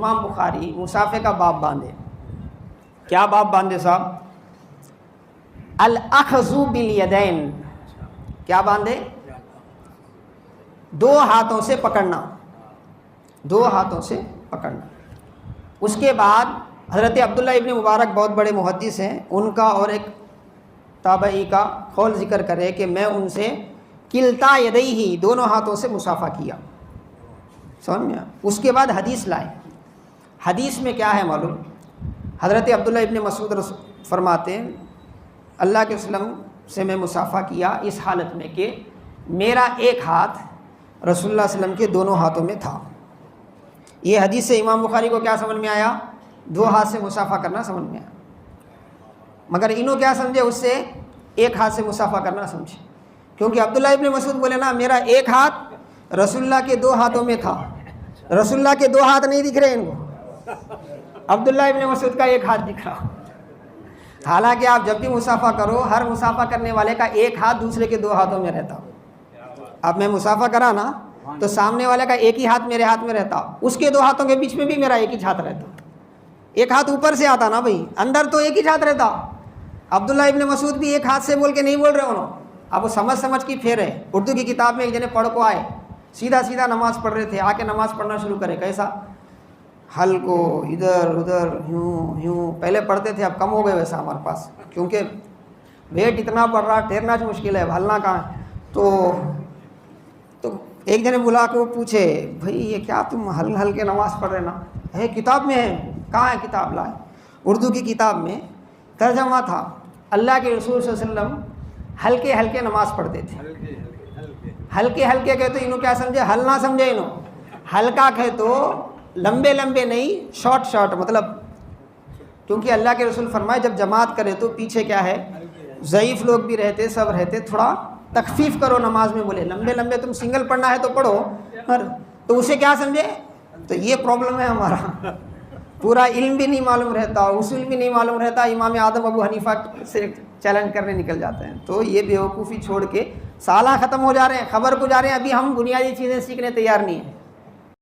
امام بخاری مصافحے کا باب باندھے. کیا باب باندھے صاحب؟ الاخذ بالیدین. کیا باندھے؟ دو ہاتھوں سے پکڑنا، دو ہاتھوں سے پکڑنا. اس کے بعد حضرت عبداللہ ابن مبارک بہت بڑے محدث ہیں، ان کا اور ایک تابعی کا قول ذکر کرے کہ میں ان سے کلتا یدیہ، دونوں ہاتھوں سے مصافحہ کیا. سمجھ میں؟ اس کے بعد حدیث لائے. حدیث میں کیا ہے معلوم؟ حضرت عبداللہ ابن مسعود فرماتے ہیں اللہ کے وسلم سے میں مصافحہ کیا اس حالت میں کہ میرا ایک ہاتھ رسول اللہ صلی اللہ علیہ وسلم کے دونوں ہاتھوں میں تھا. یہ حدیث سے امام بخاری کو کیا سمجھ میں آیا؟ دو ہاتھ سے مصافحہ کرنا سمجھ میں آیا. مگر انہوں کیا سمجھے؟ اس سے ایک ہاتھ سے مصافحہ کرنا سمجھے، کیونکہ عبداللہ ابن مسعود بولے نا میرا ایک ہاتھ رسول اللہ کے دو ہاتھوں میں تھا. رسول اللہ کے دو ہاتھ نہیں دکھ رہے ان کو، عبداللہ ابن مسعود کا ایک ہاتھ دکھ رہا. حالانکہ آپ جب بھی مصافحہ کرو، ہر مصافحہ کرنے والے کا ایک ہاتھ دوسرے کے دو ہاتھوں میں رہتا. اب میں مصافحہ کرا نا تو سامنے والے کا ایک ہی ہاتھ میرے ہاتھ میں رہتا، اس کے دو ہاتھوں کے بیچ میں بھی میرا ایک ہی ہاتھ رہتا. ایک ہاتھ اوپر سے آتا نا بھائی، اندر تو ایک ہی ہاتھ رہتا. عبداللہ ابن مسعود بھی ایک ہاتھ سے بول کے نہیں بول رہے انہوں، اب وہ سمجھ کی پھیر ہے. اردو کی کتاب میں ایک جنے پڑھ کو آئے، سیدھا نماز پڑھ رہے تھے، آ کے نماز پڑھنا شروع کرے. کیسا؟ ہل کو ادھر ادھر یوں پہلے پڑھتے تھے، اب کم ہو گئے ویسا ہمارے پاس، کیونکہ ویٹ اتنا پڑ رہا، ٹھہرنا جو مشکل ہے، ہلنا کہاں ہے. تو ایک جنے بلا کے وہ پوچھے بھائی یہ کیا تم ہل کے نماز پڑھ رہے نا؟ ہے کتاب میں ہے. کہاں ہے کتاب؟ لائے. اردو کی کتاب میں ترجمہ تھا، اللہ کے رسول صلی اللہ علیہ وسلم ہلکے نماز پڑھتے تھے. ہلکے کہے تو انہوں کیا سمجھے؟ ہل نہ سمجھے انہوں. ہلکا کہے تو لمبے نہیں، شارٹ مطلب، کیونکہ اللہ کے رسول فرمائے جب جماعت کرے تو پیچھے کیا ہے، ضعیف لوگ بھی رہتے، سب رہتے، تھوڑا تخفیف کرو نماز میں. بولے لمبے تم سنگل پڑھنا ہے تو پڑھو، تو اسے کیا سمجھے؟ تو یہ پرابلم ہے ہمارا. پورا علم بھی نہیں معلوم رہتا، اصول بھی نہیں معلوم رہتا، امام اعظم ابو حنیفہ سے چیلنج کرنے نکل جاتے ہیں. تو یہ بیوقوفی چھوڑ کے سالہ ختم ہو جا رہے ہیں، خبر کو جا رہے ہیں، ابھی ہم بنیادی چیزیں سیکھنے تیار نہیں ہیں.